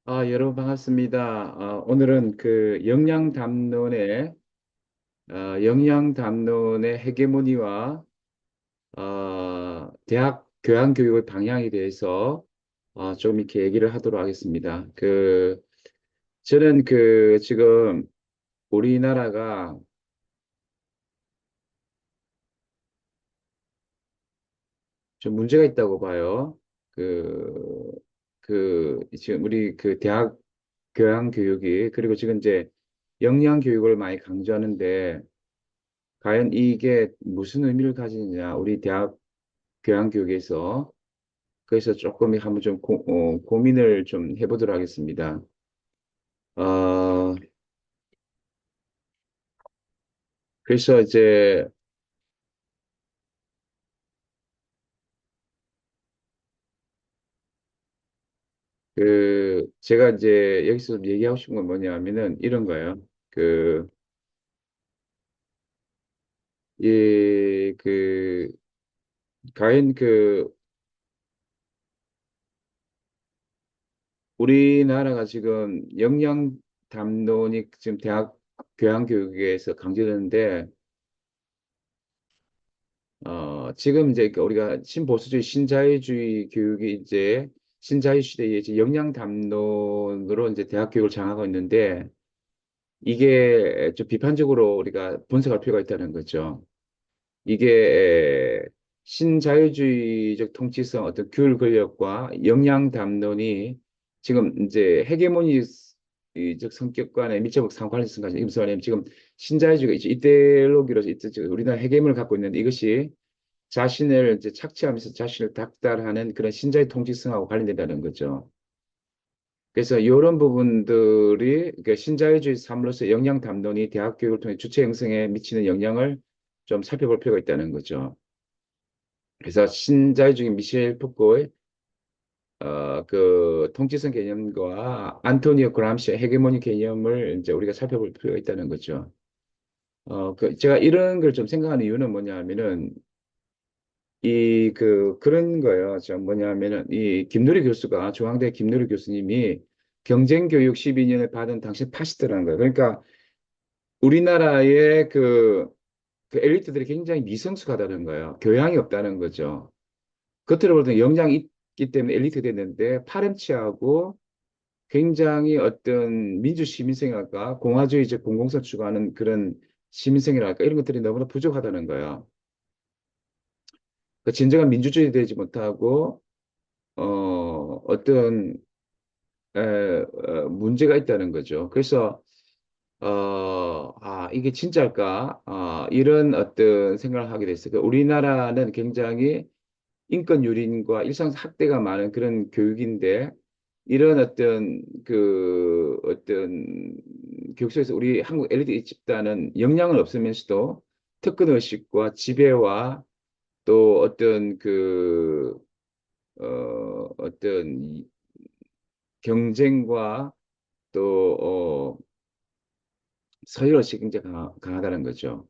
여러분 반갑습니다. 오늘은 그 영양 담론의 헤게모니와 대학 교양 교육의 방향에 대해서 좀 이렇게 얘기를 하도록 하겠습니다. 저는 지금 우리나라가 좀 문제가 있다고 봐요. 지금 우리 대학 교양 교육이 그리고 지금 이제 영양 교육을 많이 강조하는데 과연 이게 무슨 의미를 가지느냐, 우리 대학 교양교육에서. 그래서 조금 한번 좀 고민을 좀 해보도록 하겠습니다. 어, 그래서 이제, 제가 이제 여기서 얘기하고 싶은 건 뭐냐면은 이런 거예요. 그, 과연 우리나라가 지금 영양 담론이 지금 대학 교양교육에서 강조되는데, 지금 이제 우리가 신보수주의, 신자유주의 교육이 이제 신자유 시대에 이제 영양 담론으로 이제 대학 교육을 장악하고 있는데 이게 좀 비판적으로 우리가 분석할 필요가 있다는 거죠. 이게 신자유주의적 통치성, 어떤 규율 권력과 영양 담론이 지금 이제 헤게모니적 성격과의 밀접하게 상관해서 무슨 말이냐면 지금 신자유주의가 이제 이데올로기로서 우리나라 헤게모니를 갖고 있는데 이것이 자신을 이제 착취하면서 자신을 닥달하는 그런 신자의 통치성하고 관련된다는 거죠. 그래서 이런 부분들이 신자유주의 삶으로서 영양 담론이 대학 교육을 통해 주체 형성에 미치는 영향을 좀 살펴볼 필요가 있다는 거죠. 그래서 신자유주의 미셸 푸코의 통치성 개념과 안토니오 그람시의 헤게모니 개념을 이제 우리가 살펴볼 필요가 있다는 거죠. 제가 이런 걸 좀 생각하는 이유는 뭐냐면은 그런 거예요. 뭐냐면은, 이 김누리 교수가, 중앙대 김누리 교수님이 경쟁교육 12년을 받은 당시 파시스트라는 거예요. 그러니까 우리나라의 그 엘리트들이 굉장히 미성숙하다는 거예요. 교양이 없다는 거죠. 겉으로 볼 때는 역량이 있기 때문에 엘리트 됐는데 파렴치하고 굉장히 어떤 민주 시민생활과 공화주의적 공공성 추구하는 그런 시민생활랄까 이런 것들이 너무나 부족하다는 거예요. 그 진정한 민주주의 되지 못하고 어떤 문제가 있다는 거죠. 그래서 이게 진짜일까? 이런 어떤 생각을 하게 됐어요. 우리나라는 굉장히 인권 유린과 일상 학대가 많은 그런 교육인데 이런 어떤 교육 속에서 우리 한국 엘리트 집단은 역량은 없으면서도 특권 의식과 지배와 또 어떤 경쟁과 또 서열의식이 굉장히 강하다는 거죠.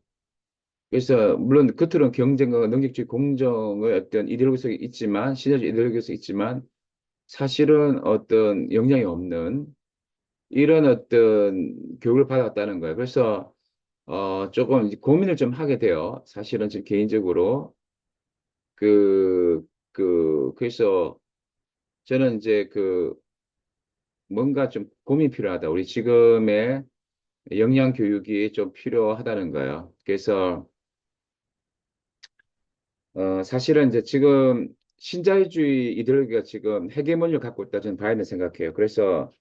그래서 물론 겉으로는 경쟁과 능력주의 공정의 어떤 이데올로기 속에 있지만 신화주의 이데올로기 속에 있지만 사실은 어떤 영향이 없는 이런 어떤 교육을 받았다는 거예요. 그래서 조금 이제 고민을 좀 하게 돼요. 사실은 지금 개인적으로 그래서 저는 이제 뭔가 좀 고민이 필요하다. 우리 지금의 영양 교육이 좀 필요하다는 거예요. 그래서 사실은 이제 지금 신자유주의 이데올로기가 지금 헤게모니를 갖고 있다 저는 바이든 생각해요. 그래서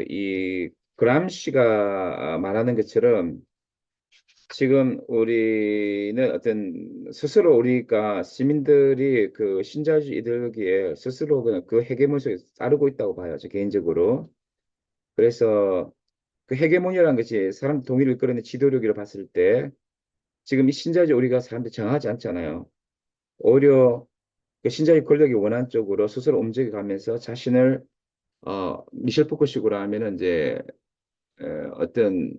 이 그람시가 말하는 것처럼 지금 우리는 어떤 스스로 우리가 시민들이 그 신자유주의 이데올로기에 스스로 그 헤게모니 속에 따르고 있다고 봐요. 저 개인적으로. 그래서 그 헤게모니라는 것이 사람 동의를 끌어내 지도력으로 봤을 때 지금 이 신자유주의 우리가 사람들 정하지 않잖아요. 오히려 그 신자유주의 권력이 원하는 쪽으로 스스로 움직여가면서 자신을 미셸 포커식으로 하면은 이제 어떤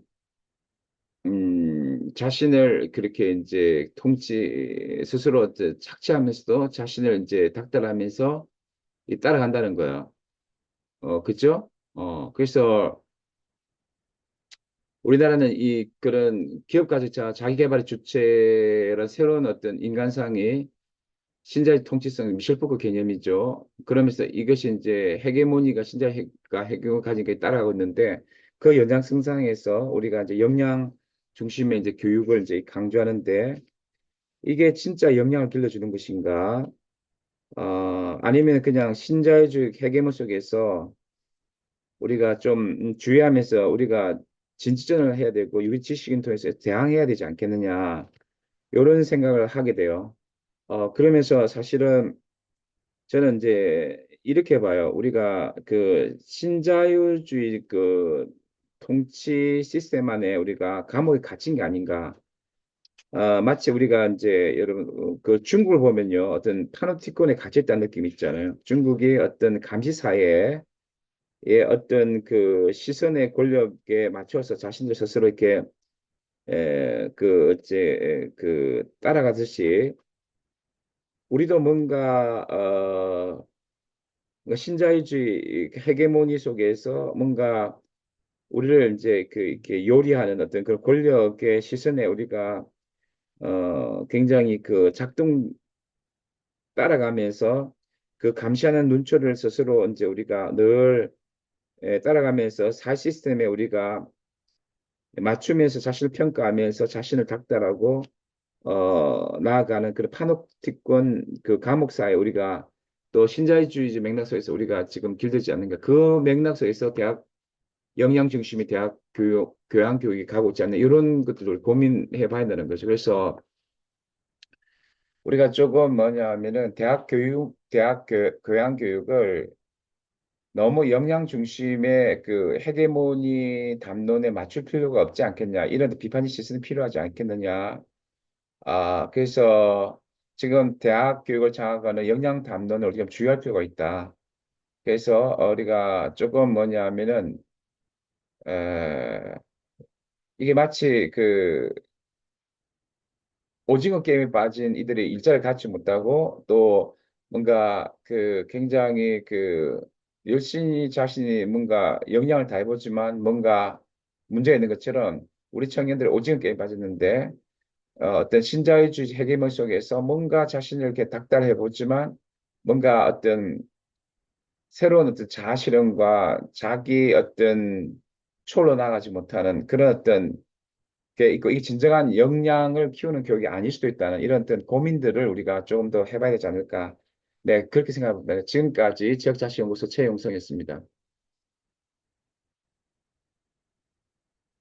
자신을 그렇게 이제 스스로 이제 착취하면서도 자신을 이제 닥달하면서 따라간다는 거예요. 그죠? 그래서 우리나라는 이 그런 기업가족 자기 개발의 주체라는 새로운 어떤 인간상이 신자의 통치성 미셸 포크 개념이죠. 그러면서 이것이 이제 헤게모니가 신자가 헤게모니 가진 게 따라가고 있는데 그 연장선상에서 우리가 이제 역량 중심의 이제 교육을 이제 강조하는데 이게 진짜 역량을 길러주는 것인가? 아니면 그냥 신자유주의 헤게모 속에서 우리가 좀 주의하면서 우리가 진지전을 해야 되고 유리 지식인 통해서 대항해야 되지 않겠느냐 이런 생각을 하게 돼요. 그러면서 사실은 저는 이제 이렇게 봐요. 우리가 그 신자유주의 그 통치 시스템 안에 우리가 감옥에 갇힌 게 아닌가. 마치 우리가 이제 여러분 그 중국을 보면요. 어떤 파노티콘에 갇혔다는 느낌 있잖아요. 중국이 어떤 감시사회에 어떤 그 시선의 권력에 맞춰서 자신들 스스로 이렇게 이제 그 따라가듯이 우리도 뭔가 신자유주의 헤게모니 속에서 뭔가 우리를 이제 그 이렇게 요리하는 어떤 그런 권력의 시선에 우리가 굉장히 그 작동 따라가면서 그 감시하는 눈초리를 스스로 이제 우리가 늘 따라가면서 사 시스템에 우리가 맞추면서 자신을 평가하면서 자신을 닥달하고 나아가는 그런 파노티권 그 감옥사에 우리가 또 신자유주의 맥락 속에서 우리가 지금 길들지 않는가 그 맥락 속에서 대학 역량 중심의 대학 교육 교양 교육이 가고 있지 않나 이런 것들을 고민해 봐야 되는 거죠. 그래서 우리가 조금 뭐냐면은 교양 교육을 너무 역량 중심의 그 헤게모니 담론에 맞출 필요가 없지 않겠냐 이런 비판의 시선이 필요하지 않겠느냐. 그래서 지금 대학 교육을 장악하는 역량 담론을 우리가 주의할 필요가 있다. 그래서 우리가 조금 뭐냐면은 에, 이게 마치 그 오징어 게임에 빠진 이들이 일자를 갖지 못하고 또 뭔가 그 굉장히 그 열심히 자신이 뭔가 역량을 다해보지만 뭔가 문제가 있는 것처럼 우리 청년들이 오징어 게임에 빠졌는데 어떤 신자유주의 헤게모니 속에서 뭔가 자신을 이렇게 닥달해보지만 뭔가 어떤 새로운 어떤 자아 실현과 자기 어떤 초로 나가지 못하는 그런 어떤 게 있고 이게 진정한 역량을 키우는 교육이 아닐 수도 있다는 이런 어떤 고민들을 우리가 조금 더 해봐야 되지 않을까. 네, 그렇게 생각합니다. 지금까지 지역자치연구소 최용성이었습니다.